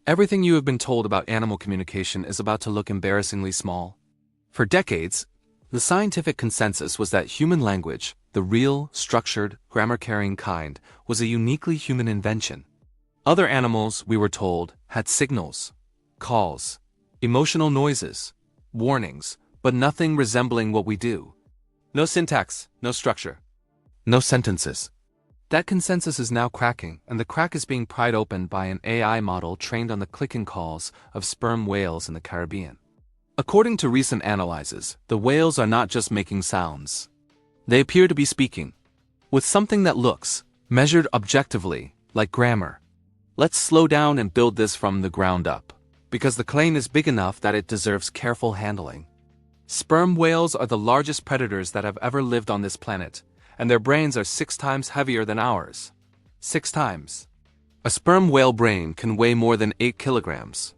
Everything you have been told about animal communication is about to look embarrassingly small. For decades, the scientific consensus was that human language, the real, structured, grammar-carrying kind, was a uniquely human invention. Other animals, we were told, had signals, calls, emotional noises, warnings, but nothing resembling what we do. No syntax, no structure, no sentences. That consensus is now cracking, and the crack is being pried open by an AI model trained on the clicking calls of sperm whales in the Caribbean. According to recent analyses, the whales are not just making sounds. They appear to be speaking, with something that looks, measured objectively, like grammar. Let's slow down and build this from the ground up, because the claim is big enough that it deserves careful handling. Sperm whales are the largest predators that have ever lived on this planet, and their brains are 6 times heavier than ours. 6 times. A sperm whale brain can weigh more than 8 kilograms.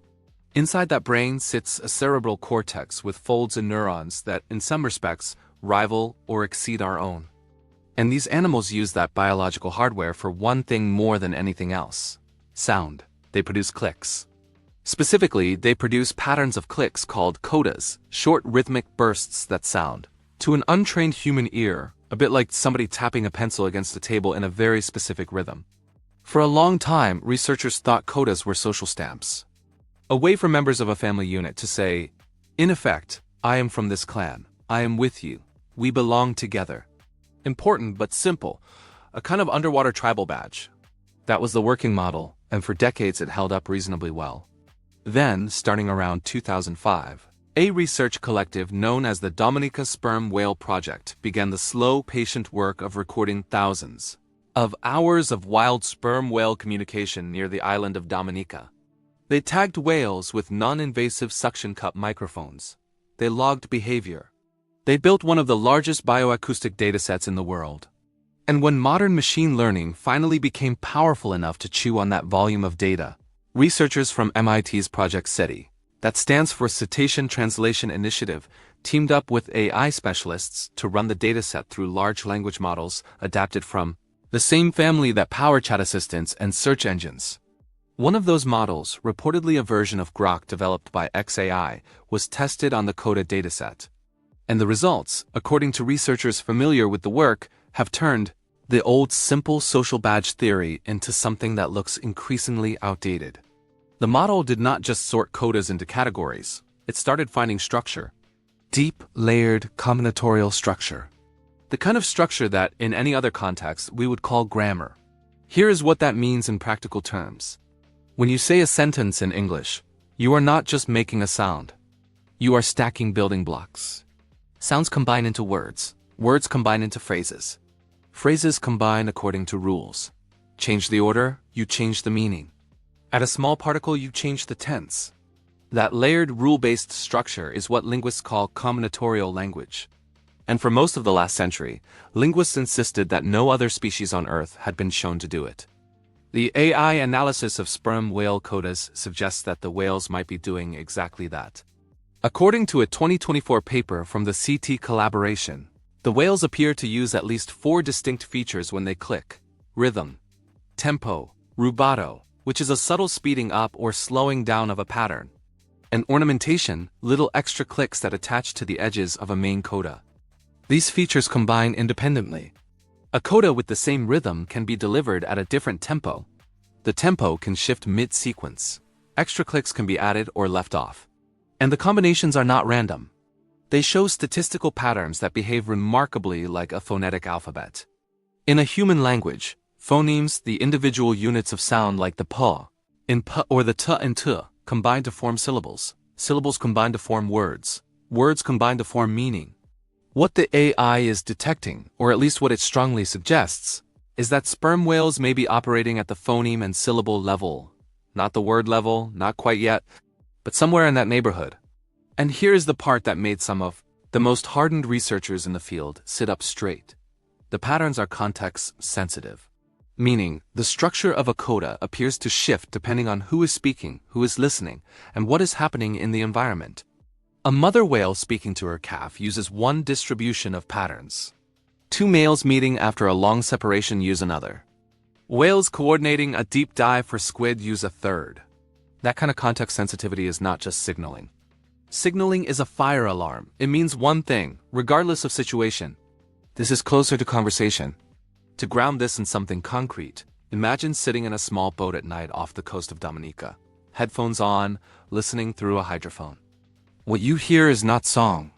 Inside that brain sits a cerebral cortex with folds and neurons that, in some respects, rival or exceed our own. And these animals use that biological hardware for one thing more than anything else: sound. They produce clicks. Specifically, they produce patterns of clicks called codas, short rhythmic bursts that sound, to an untrained human ear, a bit like somebody tapping a pencil against a table in a very specific rhythm. For a long time, researchers thought codas were social stamps. A way for members of a family unit to say, in effect, I am from this clan, I am with you, we belong together. Important but simple, a kind of underwater tribal badge. That was the working model, and for decades it held up reasonably well. Then, starting around 2005, a research collective known as the Dominica Sperm Whale Project began the slow, patient work of recording thousands of hours of wild sperm whale communication near the island of Dominica. They tagged whales with non-invasive suction cup microphones. They logged behavior. They built one of the largest bioacoustic datasets in the world. And when modern machine learning finally became powerful enough to chew on that volume of data, researchers from MIT's Project SETI, that stands for Cetacean Translation Initiative, teamed up with AI specialists to run the dataset through large language models adapted from the same family that power chat assistants and search engines. One of those models, reportedly a version of Grok developed by XAI, was tested on the Decoded dataset. And the results, according to researchers familiar with the work, have turned the old simple social badge theory into something that looks increasingly outdated. The model did not just sort codas into categories, it started finding structure. Deep, layered, combinatorial structure. The kind of structure that, in any other context, we would call grammar. Here is what that means in practical terms. When you say a sentence in English, you are not just making a sound. You are stacking building blocks. Sounds combine into words. Words combine into phrases. Phrases combine according to rules. Change the order, you change the meaning. Add a small particle, you change the tense. That layered rule-based structure is what linguists call combinatorial language. And for most of the last century, linguists insisted that no other species on Earth had been shown to do it. The AI analysis of sperm whale codas suggests that the whales might be doing exactly that. According to a 2024 paper from the CT collaboration, the whales appear to use at least 4 distinct features when they click: rhythm, tempo, rubato, which is a subtle speeding up or slowing down of a pattern, and ornamentation, little extra clicks that attach to the edges of a main coda. These features combine independently. A coda with the same rhythm can be delivered at a different tempo. The tempo can shift mid-sequence. Extra clicks can be added or left off. And the combinations are not random. They show statistical patterns that behave remarkably like a phonetic alphabet. In a human language, phonemes, the individual units of sound like the p in p or the t in t, combine to form syllables. Syllables combine to form words. Words combine to form meaning. What the AI is detecting, or at least what it strongly suggests, is that sperm whales may be operating at the phoneme and syllable level. Not the word level, not quite yet, but somewhere in that neighborhood. And here is the part that made some of the most hardened researchers in the field sit up straight. The patterns are context-sensitive. Meaning, the structure of a coda appears to shift depending on who is speaking, who is listening, and what is happening in the environment. A mother whale speaking to her calf uses one distribution of patterns. 2 males meeting after a long separation use another. Whales coordinating a deep dive for squid use a third. That kind of context sensitivity is not just signaling. Signaling is a fire alarm. It means one thing, regardless of situation. This is closer to conversation. To ground this in something concrete, imagine sitting in a small boat at night off the coast of Dominica, headphones on, listening through a hydrophone. What you hear is not song.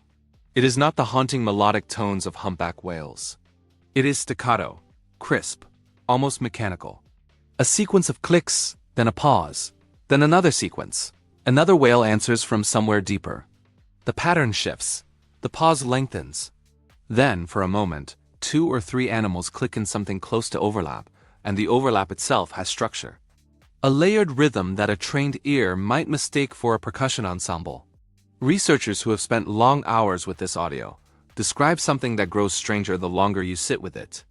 It is not the haunting melodic tones of humpback whales. It is staccato, crisp, almost mechanical. A sequence of clicks, then a pause, then another sequence. Another whale answers from somewhere deeper. The pattern shifts. The pause lengthens. Then, for a moment, 2 or 3 animals click in something close to overlap, and the overlap itself has structure. A layered rhythm that a trained ear might mistake for a percussion ensemble. Researchers who have spent long hours with this audio describe something that grows stranger the longer you sit with it.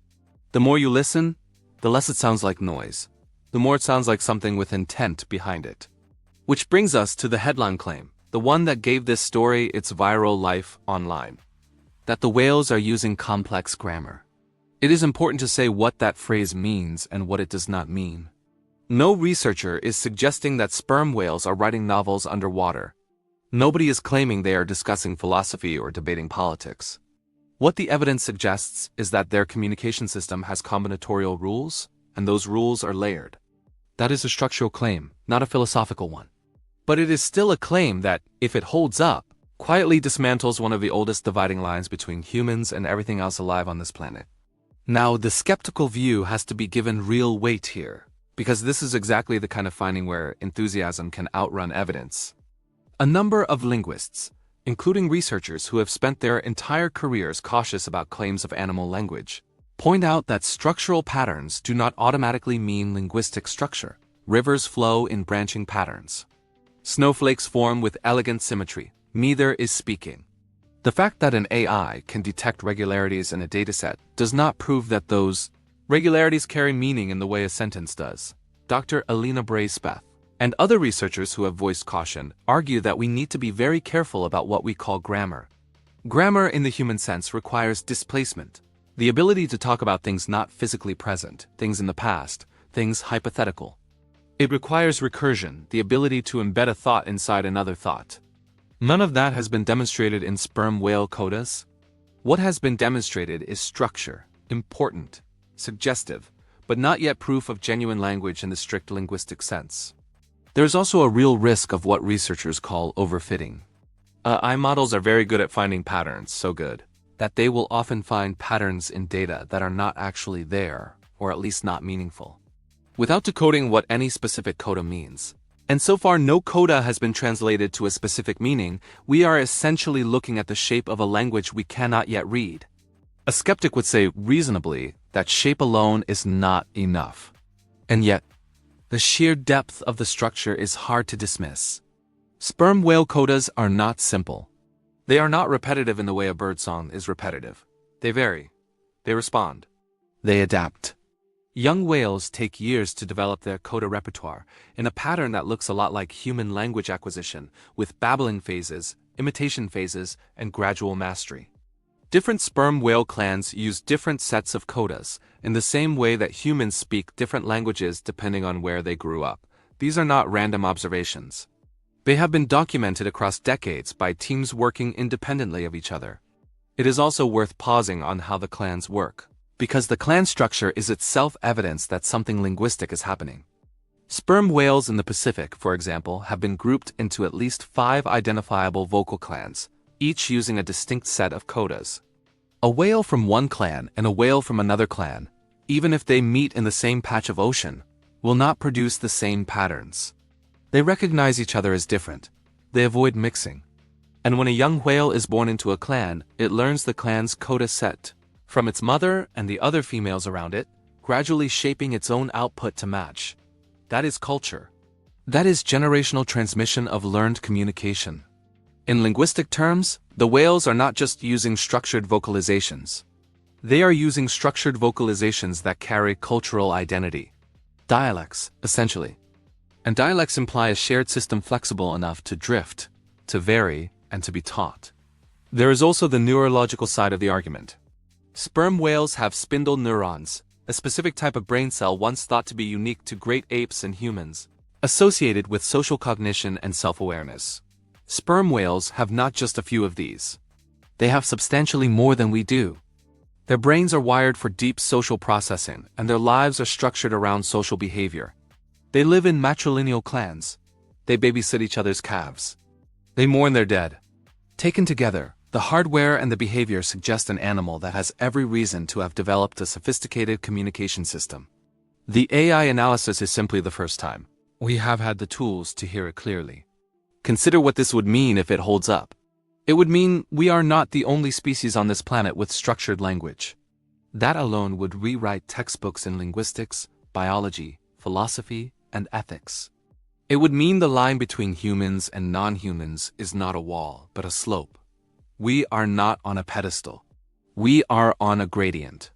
The more you listen, the less it sounds like noise. The more it sounds like something with intent behind it. Which brings us to the headline claim, the one that gave this story its viral life online. That the whales are using complex grammar. It is important to say what that phrase means and what it does not mean. No researcher is suggesting that sperm whales are writing novels underwater. Nobody is claiming they are discussing philosophy or debating politics. What the evidence suggests is that their communication system has combinatorial rules, and those rules are layered. That is a structural claim, not a philosophical one. But it is still a claim that, if it holds up, quietly dismantles one of the oldest dividing lines between humans and everything else alive on this planet. Now, the skeptical view has to be given real weight here, because this is exactly the kind of finding where enthusiasm can outrun evidence. A number of linguists, including researchers who have spent their entire careers cautious about claims of animal language, point out that structural patterns do not automatically mean linguistic structure. Rivers flow in branching patterns. Snowflakes form with elegant symmetry. Neither is speaking. The fact that an AI can detect regularities in a dataset does not prove that those regularities carry meaning in the way a sentence does. Dr. Alina Bray-Speth and other researchers who have voiced caution argue that we need to be very careful about what we call grammar. Grammar in the human sense requires displacement, the ability to talk about things not physically present, things in the past, things hypothetical. It requires recursion, the ability to embed a thought inside another thought. None of that has been demonstrated in sperm whale codas. What has been demonstrated is structure, important, suggestive, but not yet proof of genuine language in the strict linguistic sense. There is also a real risk of what researchers call overfitting. AI models are very good at finding patterns, so good that they will often find patterns in data that are not actually there, or at least not meaningful, without decoding what any specific coda means. And so far no coda has been translated to a specific meaning. We are essentially looking at the shape of a language we cannot yet read. A skeptic would say reasonably that shape alone is not enough. And yet, the sheer depth of the structure is hard to dismiss. Sperm whale codas are not simple. They are not repetitive in the way a birdsong is repetitive. They vary. They respond. They adapt. Young whales take years to develop their coda repertoire in a pattern that looks a lot like human language acquisition, with babbling phases, imitation phases, and gradual mastery. Different sperm whale clans use different sets of codas, in the same way that humans speak different languages depending on where they grew up. These are not random observations. They have been documented across decades by teams working independently of each other. It is also worth pausing on how the clans work, because the clan structure is itself evidence that something linguistic is happening. Sperm whales in the Pacific, for example, have been grouped into at least 5 identifiable vocal clans, each using a distinct set of codas. A whale from one clan and a whale from another clan, even if they meet in the same patch of ocean, will not produce the same patterns. They recognize each other as different. They avoid mixing. And when a young whale is born into a clan, it learns the clan's coda set from its mother and the other females around it, gradually shaping its own output to match. That is culture. That is generational transmission of learned communication. In linguistic terms, the whales are not just using structured vocalizations. They are using structured vocalizations that carry cultural identity. Dialects, essentially. And dialects imply a shared system flexible enough to drift, to vary, and to be taught. There is also the neurological side of the argument. Sperm whales have spindle neurons, a specific type of brain cell once thought to be unique to great apes and humans. associated with social cognition and self-awareness. Sperm whales have not just a few of these. They have substantially more than we do. Their brains are wired for deep social processing, and their lives are structured around social behavior. They live in matrilineal clans. They babysit each other's calves. They mourn their dead. Taken together, the hardware and the behavior suggest an animal that has every reason to have developed a sophisticated communication system. The AI analysis is simply the first time. We have had the tools to hear it clearly. Consider what this would mean if it holds up. It would mean we are not the only species on this planet with structured language. That alone would rewrite textbooks in linguistics, biology, philosophy, and ethics. It would mean the line between humans and non-humans is not a wall, but a slope. We are not on a pedestal. We are on a gradient.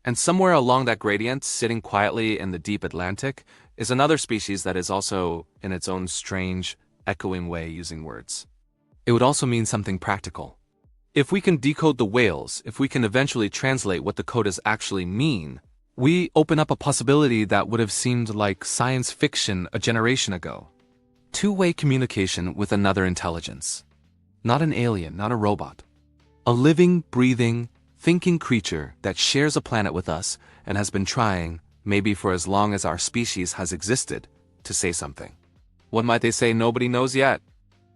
And somewhere along that gradient, sitting quietly in the deep Atlantic, is another species that is also, in its own strange, echoing way, using words. It would also mean something practical. If we can decode the whales, if we can eventually translate what the codas actually mean, we open up a possibility that would have seemed like science fiction a generation ago. Two-way communication with another intelligence. Not an alien, not a robot. A living, breathing, thinking creature that shares a planet with us and has been trying, maybe for as long as our species has existed, to say something. What might they say? Nobody knows yet.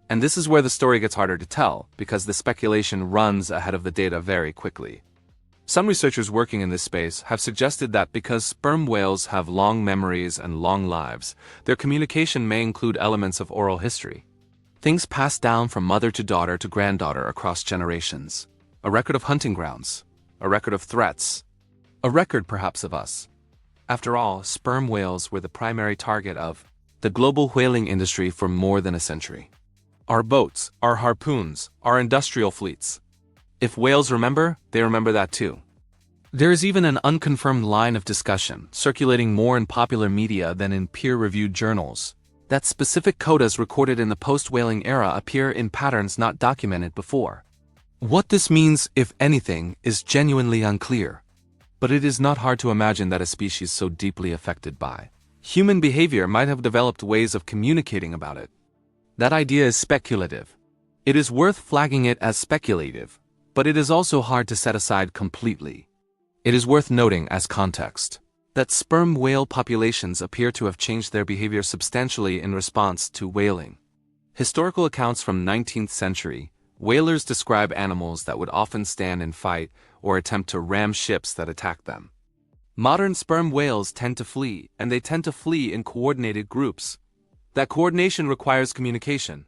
And this is where the story gets harder to tell, because the speculation runs ahead of the data very quickly. Some researchers working in this space have suggested that because sperm whales have long memories and long lives, their communication may include elements of oral history. Things passed down from mother to daughter to granddaughter across generations. A record of hunting grounds. A record of threats. A record, perhaps, of us. After all, sperm whales were the primary target of the global whaling industry for more than a century. Our boats, our harpoons, our industrial fleets. If whales remember, they remember that too. There is even an unconfirmed line of discussion, circulating more in popular media than in peer-reviewed journals, that specific codas recorded in the post-whaling era appear in patterns not documented before. What this means, if anything, is genuinely unclear. But it is not hard to imagine that a species so deeply affected by human behavior might have developed ways of communicating about it. That idea is speculative. It is worth flagging it as speculative, but it is also hard to set aside completely. It is worth noting as context that sperm whale populations appear to have changed their behavior substantially in response to whaling. Historical accounts from 19th century, whalers describe animals that would often stand and fight or attempt to ram ships that attack them. Modern sperm whales tend to flee, and they tend to flee in coordinated groups. That coordination requires communication.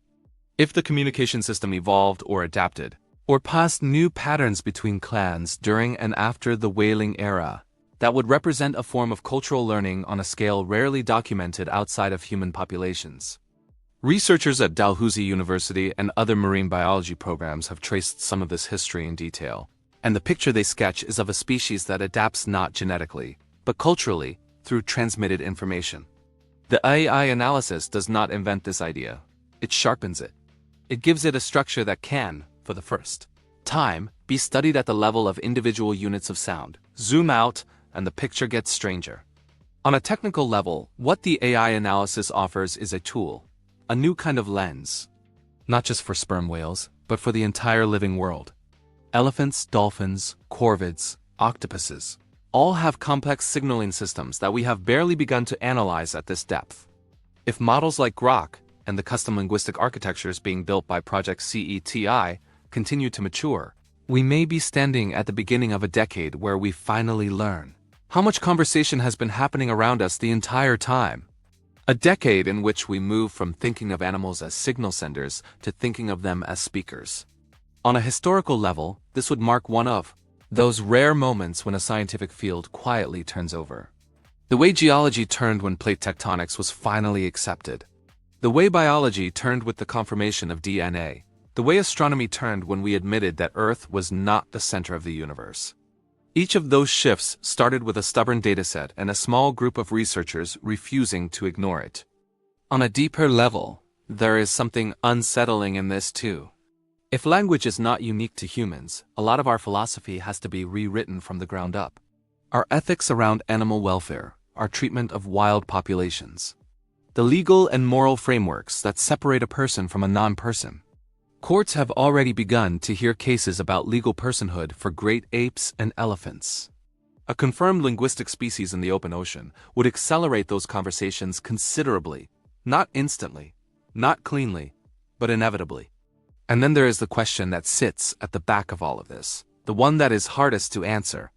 If the communication system evolved or adapted, or passed new patterns between clans during and after the whaling era, that would represent a form of cultural learning on a scale rarely documented outside of human populations. Researchers at Dalhousie University and other marine biology programs have traced some of this history in detail, and the picture they sketch is of a species that adapts not genetically, but culturally, through transmitted information. The AI analysis does not invent this idea. It sharpens it. It gives it a structure that can, for the first time, be studied at the level of individual units of sound. Zoom out, and the picture gets stranger. On a technical level, what the AI analysis offers is a tool, a new kind of lens. Not just for sperm whales, but for the entire living world. Elephants, dolphins, corvids, octopuses, all have complex signaling systems that we have barely begun to analyze at this depth. If models like Grok and the custom linguistic architectures being built by Project CETI continue to mature, we may be standing at the beginning of a decade where we finally learn how much conversation has been happening around us the entire time. A decade in which we move from thinking of animals as signal senders to thinking of them as speakers. On a historical level, this would mark one of those rare moments when a scientific field quietly turns over. The way geology turned when plate tectonics was finally accepted. The way biology turned with the confirmation of DNA. The way astronomy turned when we admitted that Earth was not the center of the universe. Each of those shifts started with a stubborn dataset and a small group of researchers refusing to ignore it. On a deeper level, there is something unsettling in this too. If language is not unique to humans, a lot of our philosophy has to be rewritten from the ground up. Our ethics around animal welfare, our treatment of wild populations. the legal and moral frameworks that separate a person from a non-person. Courts have already begun to hear cases about legal personhood for great apes and elephants. A confirmed linguistic species in the open ocean would accelerate those conversations considerably, not instantly, not cleanly, but inevitably. And then there is the question that sits at the back of all of this, the one that is hardest to answer.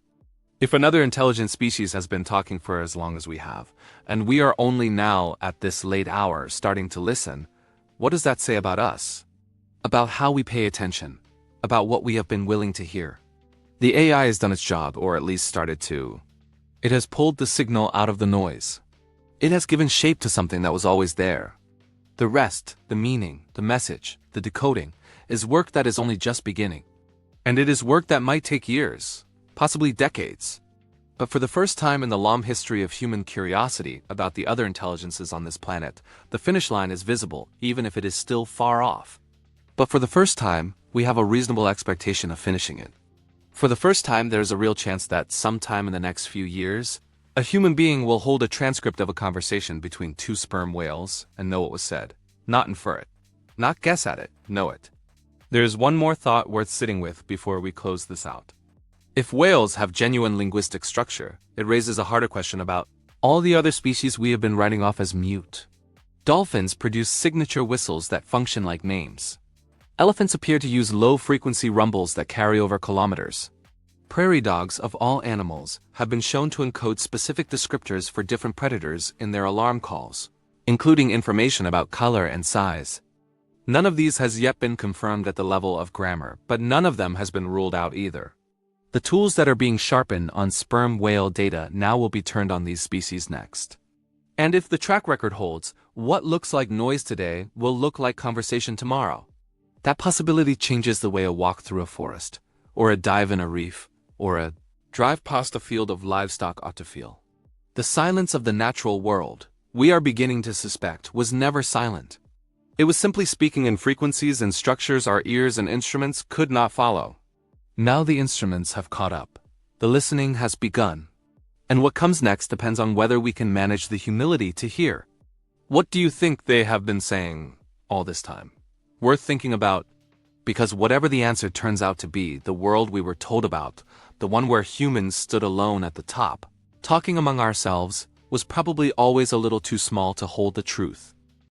If another intelligent species has been talking for as long as we have, and we are only now at this late hour starting to listen, what does that say about us? About how we pay attention, about what we have been willing to hear. The AI has done its job, or at least started to. It has pulled the signal out of the noise. It has given shape to something that was always there. The rest, the meaning, the message, the decoding, is work that is only just beginning. And it is work that might take years, possibly decades. But for the first time in the long history of human curiosity about the other intelligences on this planet, the finish line is visible, even if it is still far off. But for the first time, we have a reasonable expectation of finishing it. For the first time, there is a real chance that sometime in the next few years, a human being will hold a transcript of a conversation between two sperm whales and know what was said. Not infer it. Not guess at it, know it. There is one more thought worth sitting with before we close this out. If whales have genuine linguistic structure, it raises a harder question about all the other species we have been writing off as mute. Dolphins produce signature whistles that function like names. Elephants appear to use low-frequency rumbles that carry over kilometers. Prairie dogs, of all animals, have been shown to encode specific descriptors for different predators in their alarm calls, including information about color and size. None of these has yet been confirmed at the level of grammar, but none of them has been ruled out either. The tools that are being sharpened on sperm whale data now will be turned on these species next. And if the track record holds, what looks like noise today will look like conversation tomorrow. That possibility changes the way a walk through a forest, or a dive in a reef, or a drive past a field of livestock ought to feel. The silence of the natural world, we are beginning to suspect, was never silent. It was simply speaking in frequencies and structures our ears and instruments could not follow. Now the instruments have caught up. The listening has begun. And what comes next depends on whether we can manage the humility to hear. What do you think they have been saying all this time? Worth thinking about, because whatever the answer turns out to be, the world we were told about, the one where humans stood alone at the top, talking among ourselves, was probably always a little too small to hold the truth.